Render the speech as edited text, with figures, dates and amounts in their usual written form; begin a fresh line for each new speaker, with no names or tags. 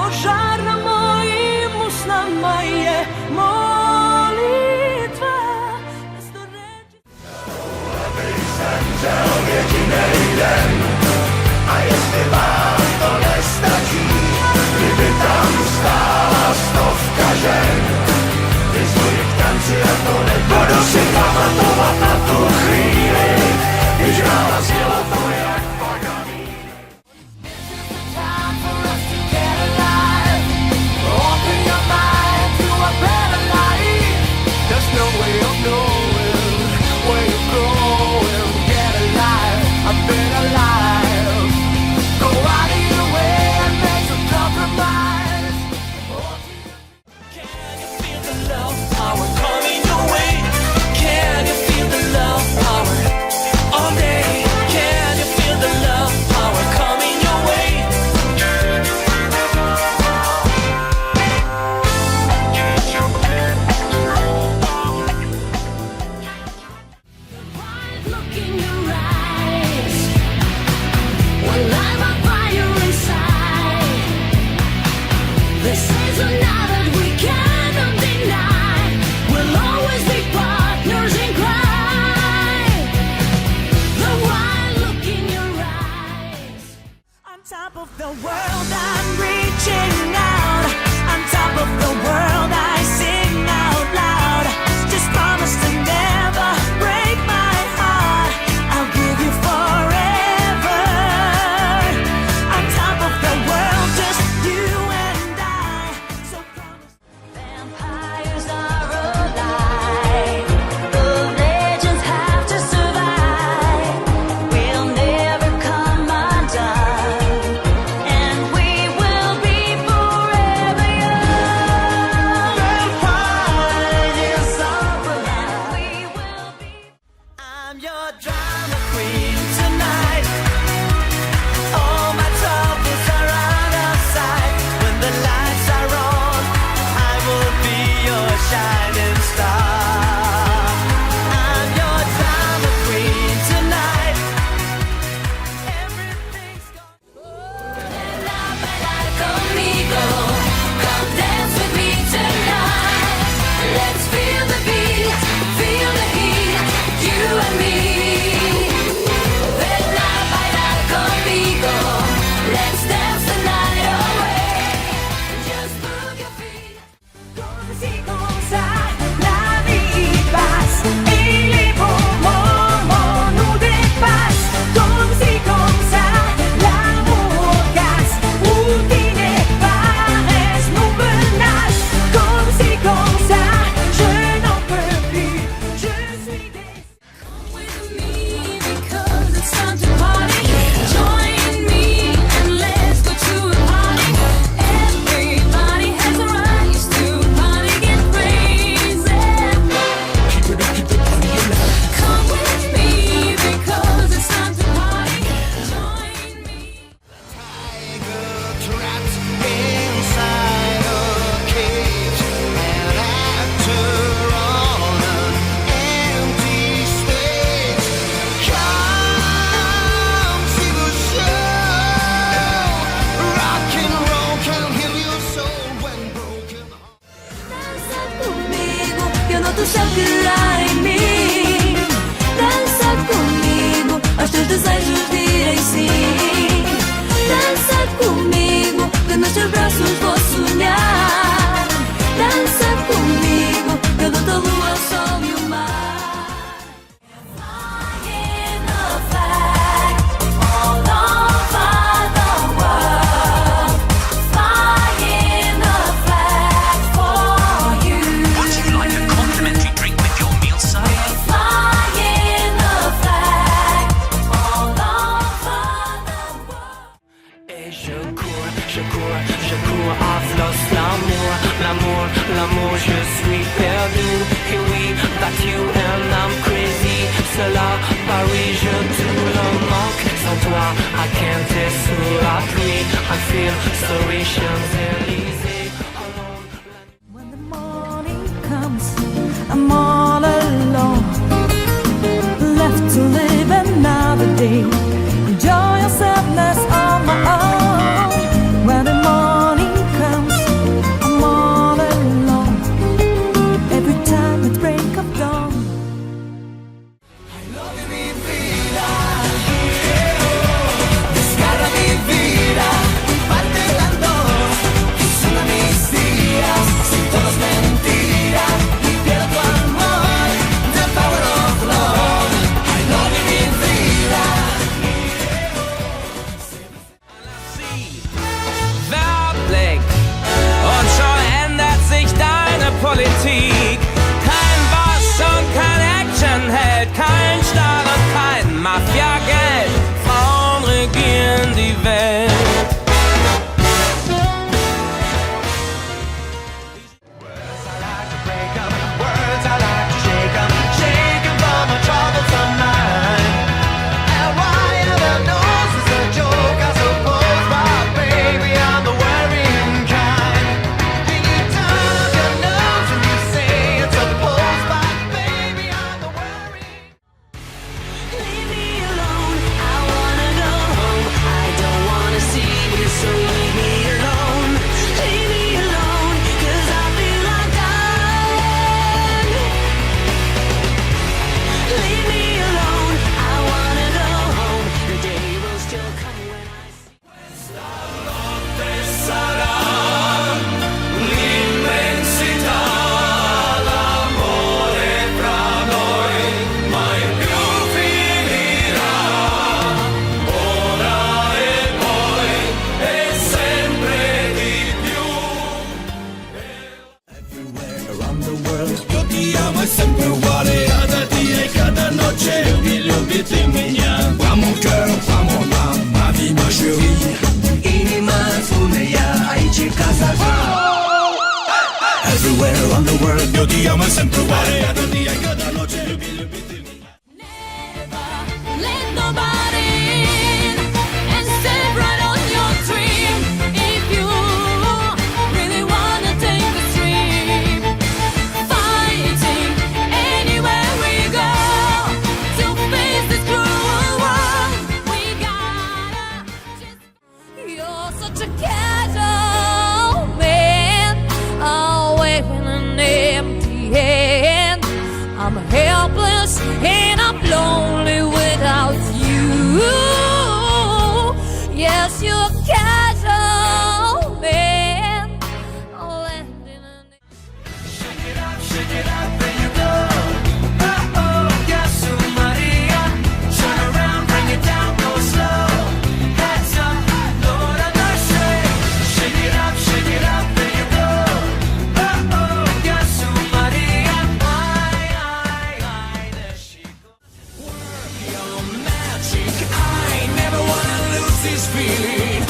požara mojim usnama je molitva.
Wieki nie idem, a jestli vám to nestačí, kdyby tam stála stovka žen, vyzvuji k tanci a to nebudu si pamatovat na tu chvíli, když rána zněla to jak paganý. Open your mind to a better life. There's no way of knowing where you're going. A better life. Go out of your way and make some compromise. Can you feel the love power coming your way? Can you feel the love power all day? Can you feel the love power coming your way?
Look in your eyes. One light on fire inside. This is a night that we cannot deny. We'll always be partners in crime. The one look in your eyes. On top of the world, I'm reaching out. On top of the world, I sing out loud. Just promise to never break my heart. I'll give you forever. On top of the world, just you and I. So promise. Vampires are alive. The legends have to survive. We'll never come undone, and we will be forever young.
Vampires are alive.
And we will be. I'm your drama queen tonight. All my troubles are out of sight. When the lights are on, I will be your shining star. I'm your drama queen tonight. Everything's gonna bailar conmigo. Come dance with me tonight. Let's feel the beat, feel the heat, you and me. Ven a bailar conmigo. Let's dance the night away. Just move your feet. Così cosa la vivas. Il momo nude pas. Così cosa l'amour gas. Ultime pares nouvelles. Così cosa je n'en peux plus. Je suis des. Come with me because it's time to party. Join me and let's go to a party. Everybody has a right to party, get crazy. Come with me because it's time to party. Join me.
Trapped inside a cage, an actor on an empty stage. Come see the show. Rock and roll can heal your soul when broken.
Danza conmigo, yo noto sakura em mim. Dança comigo, aos teus desejos direi sim. Dança comigo, que nos teus braços vou sonhar. Dança comigo, eu dou-te a lua, o sol e o mar. Flying the flag all over the world. Flying the flag for you.
Would you like a complimentary drink with your meal, sir?
Flying the flag all over the world.
Et je cours, afflose l'amour, l'amour, l'amour, je suis perdu. Et oui, that's you and I'm crazy. Cela, Paris, je te le manque. Sans toi, I can't être sous la pluie. I feel sorry, Champs-Élysées.
When the morning comes, I'm all alone, left to live another day. Enjoy your sadness on my own. When the morning comes,
io ti amo è sempre uguale. Ad ogni e cada noche,
Never let nobody in and step right on your dream. If you really wanna take the stream, fighting anywhere we go to face this cruel world. We gotta just. You're such a casual man, always in an empty hand. I'm helpless and I'm lonely without you. Yes, you're a casual man. Landing in
Shake it up, there you go. Oh, Jesús María. Turn around, bring it down, go slow. Heads up, Lord have mercy. Shake it up, there you go. Oh, Jesús María. Ay, there she goes. Work your magic. I never wanna lose this feeling.